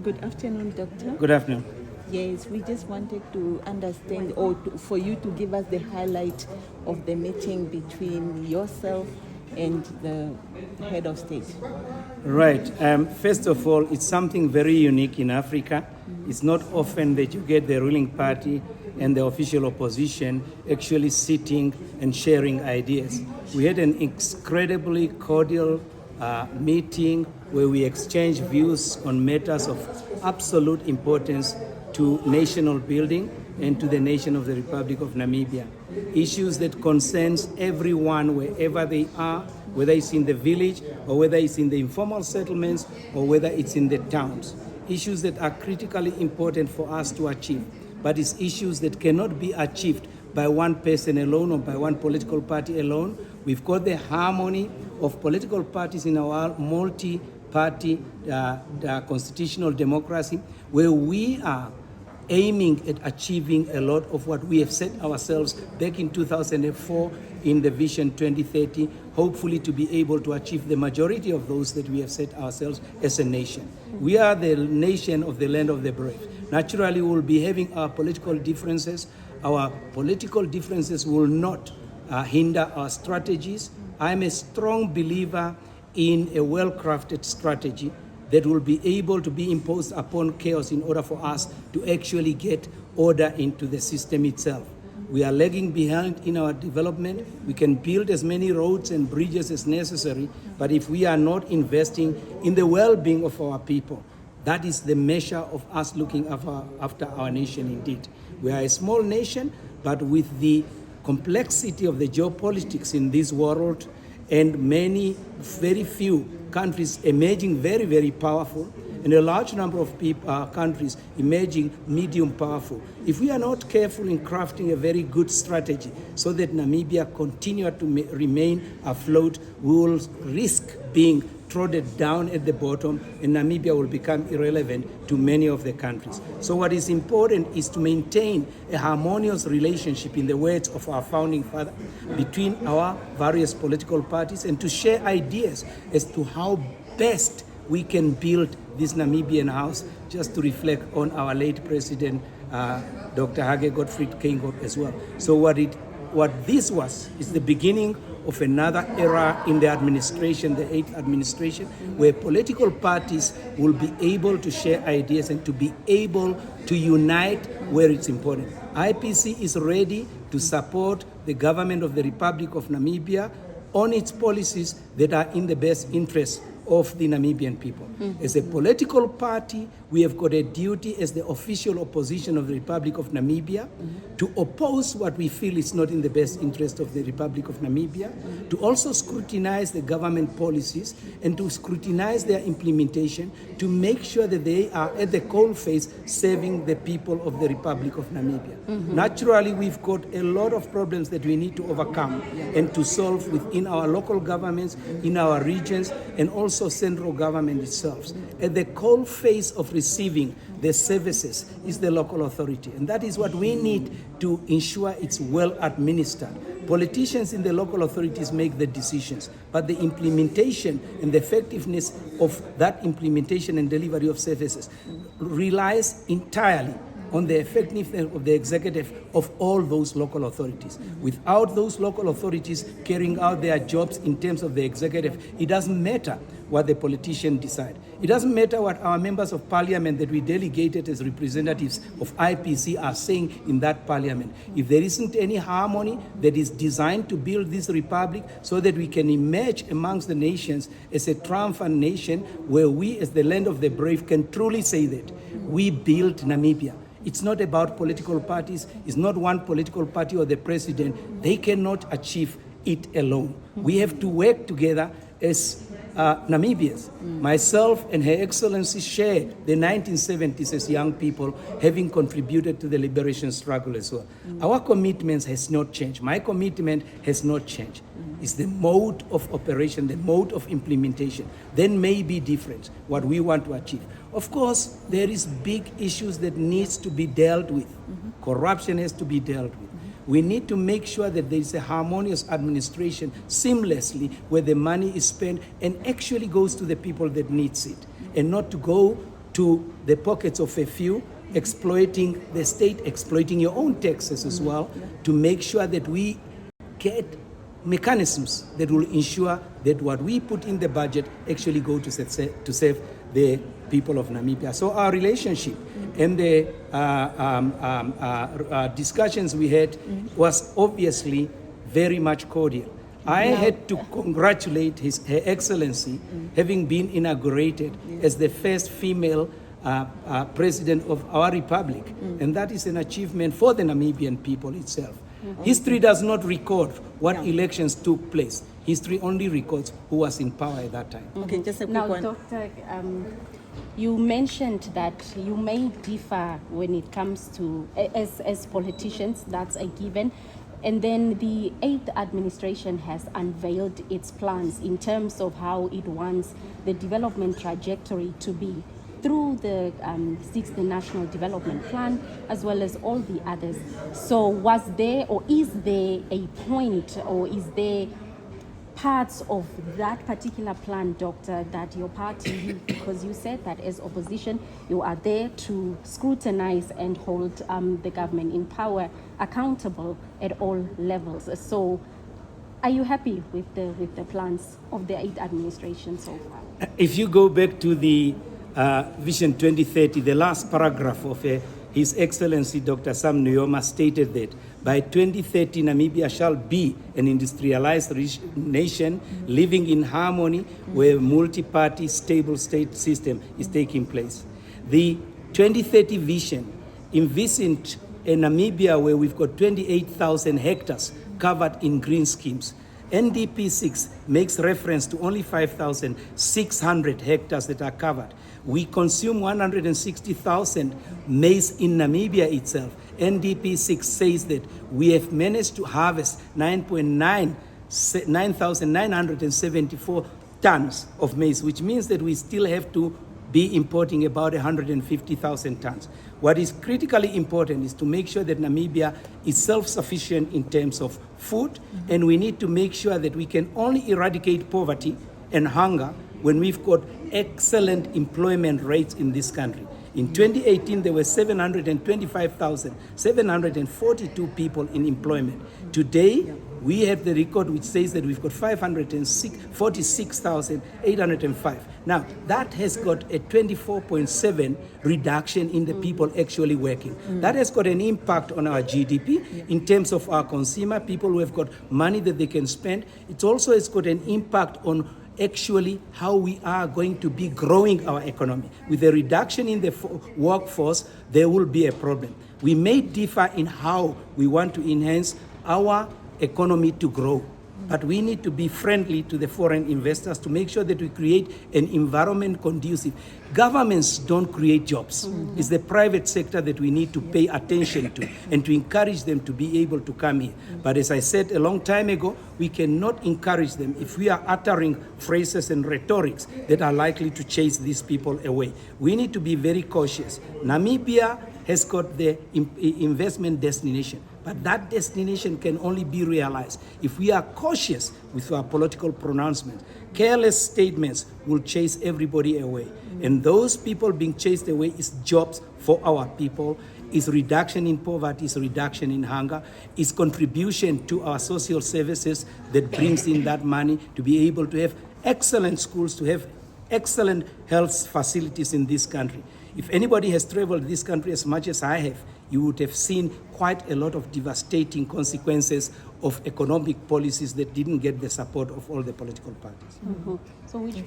Good afternoon, Doctor. Good afternoon. Yes, we just wanted to understand for you to give us the highlight of the meeting between yourself and the head of state. Right. First of all, it's something very unique in Africa. It's not often that you get the ruling party and the official opposition actually sitting and sharing ideas. We had an incredibly cordial meeting where we exchanged views on matters of absolute importance to national building and to the nation of the Republic of Namibia. Issues that concerns everyone wherever they are, whether it's in the village or whether it's in the informal settlements or whether it's in the towns. Issues that are critically important for us to achieve, but it's issues that cannot be achieved by one person alone or by one political party alone. We've got the harmony of political parties in our multi-party constitutional democracy, where we are aiming at achieving a lot of what we have set ourselves back in 2004 in the Vision 2030, hopefully to be able to achieve the majority of those that we have set ourselves as a nation. We are the nation of the land of the brave. Naturally, we will be having our political differences. Our political differences will not hinder our strategies. I'm a strong believer in a well-crafted strategy that will be able to be imposed upon chaos in order for us to actually get order into the system itself. We are lagging behind in our development. We can build as many roads and bridges as necessary, but if we are not investing in the well-being of our people, that is the measure of us looking after our nation indeed. We are a small nation, but with the complexity of the geopolitics in this world and very few countries emerging very, very powerful, and a large number of countries emerging medium powerful. If we are not careful in crafting a very good strategy so that Namibia continue to remain afloat, we will risk being trodden down at the bottom, and Namibia will become irrelevant to many of the countries. So what is important is to maintain a harmonious relationship, in the words of our founding father, between our various political parties, and to share ideas as to how best we can build this Namibian house, just to reflect on our late president, Dr. Hage Gottfried Keingob as well. So what this was is the beginning of another era in the administration, the 8th administration, where political parties will be able to share ideas and to be able to unite where it's important. IPC is ready to support the government of the Republic of Namibia on its policies that are in the best interest of the Namibian people. As a political party, we have got a duty as the official opposition of the Republic of Namibia to oppose what we feel is not in the best interest of the Republic of Namibia, to also scrutinize the government policies and to scrutinize their implementation to make sure that they are at the coalface serving the people of the Republic of Namibia. Naturally, we've got a lot of problems that we need to overcome and to solve within our local governments, in our regions, and also central government itself. At the coalface of receiving the services is the local authority, and that is what we need to ensure it's well administered. Politicians in the local authorities make the decisions, but the implementation and the effectiveness of that implementation and delivery of services relies entirely on the effectiveness of the executive of all those local authorities. Without those local authorities carrying out their jobs in terms of the executive, it doesn't matter what the politicians decide. It doesn't matter what our members of parliament that we delegated as representatives of IPC are saying in that parliament. If there isn't any harmony that is designed to build this republic so that we can emerge amongst the nations as a triumphant nation where we as the land of the brave can truly say that we built Namibia. It's not about political parties. It's not one political party or the president. They cannot achieve it alone. We have to work together as Namibians. Myself and Her Excellency share the 1970s as young people, having contributed to the liberation struggle as well. Our commitments has not changed. My commitment has not changed. It's the mode of operation, the mode of implementation. Then may be different, what we want to achieve. Of course, there is big issues that needs to be dealt with. Corruption has to be dealt with. We need to make sure that there is a harmonious administration seamlessly where the money is spent and actually goes to the people that needs it, and not to go to the pockets of a few, exploiting the state, exploiting your own taxes as well, to make sure that we get mechanisms that will ensure that what we put in the budget actually go to save the people of Namibia. So our relationship and the discussions we had was obviously very much cordial. I had to congratulate Her Excellency, having been inaugurated as the first female president of our republic, and that is an achievement for the Namibian people itself. History does not record what elections took place. History only records who was in power at that time. Okay, just a quick Now, one. Doctor, you mentioned that you may differ when it comes to, as politicians, that's a given. And then the 8th administration has unveiled its plans in terms of how it wants the development trajectory to be through the 6th National Development Plan, as well as all the others. So was there, or is there a point, or is there parts of that particular plan, Doctor, that your party, because you said that as opposition, you are there to scrutinize and hold the government in power accountable at all levels. So are you happy with the plans of the 8th administration so far? If you go back to the Vision 2030, the last paragraph of His Excellency Dr. Sam Nujoma stated that by 2030, Namibia shall be an industrialized nation living in harmony where a multi-party stable state system is taking place. The 2030 vision envisioned a Namibia where we've got 28,000 hectares covered in green schemes. NDP 6 makes reference to only 5,600 hectares that are covered. We consume 160,000 maize in Namibia itself. NDP 6 says that we have managed to harvest 9,974 tons of maize, which means that we still have to be importing about 150,000 tons. What is critically important is to make sure that Namibia is self-sufficient in terms of food, and we need to make sure that we can only eradicate poverty and hunger when we've got excellent employment rates in this country. In 2018, there were 725,742 people in employment. Today, we have the record which says that we've got 546,805. Now, that has got a 24.7 reduction in the people actually working. That has got an impact on our GDP in terms of our consumer, people who have got money that they can spend. It also has got an impact on actually how we are going to be growing our economy. With a reduction in the workforce, there will be a problem. We may differ in how we want to enhance our economy to grow, but we need to be friendly to the foreign investors to make sure that we create an environment conducive. Governments don't create jobs. It's the private sector that we need to pay attention to and to encourage them to be able to come here. But as I said a long time ago, we cannot encourage them if we are uttering phrases and rhetorics that are likely to chase these people away. We need to be very cautious. Namibia has got the investment destination, but that destination can only be realized if we are cautious with our political pronouncements. Careless statements will chase everybody away. And those people being chased away is jobs for our people, is reduction in poverty, is reduction in hunger, is contribution to our social services that brings in that money to be able to have excellent schools, to have excellent health facilities in this country. If anybody has traveled this country as much as I have, you would have seen quite a lot of devastating consequences of economic policies that didn't get the support of all the political parties. So which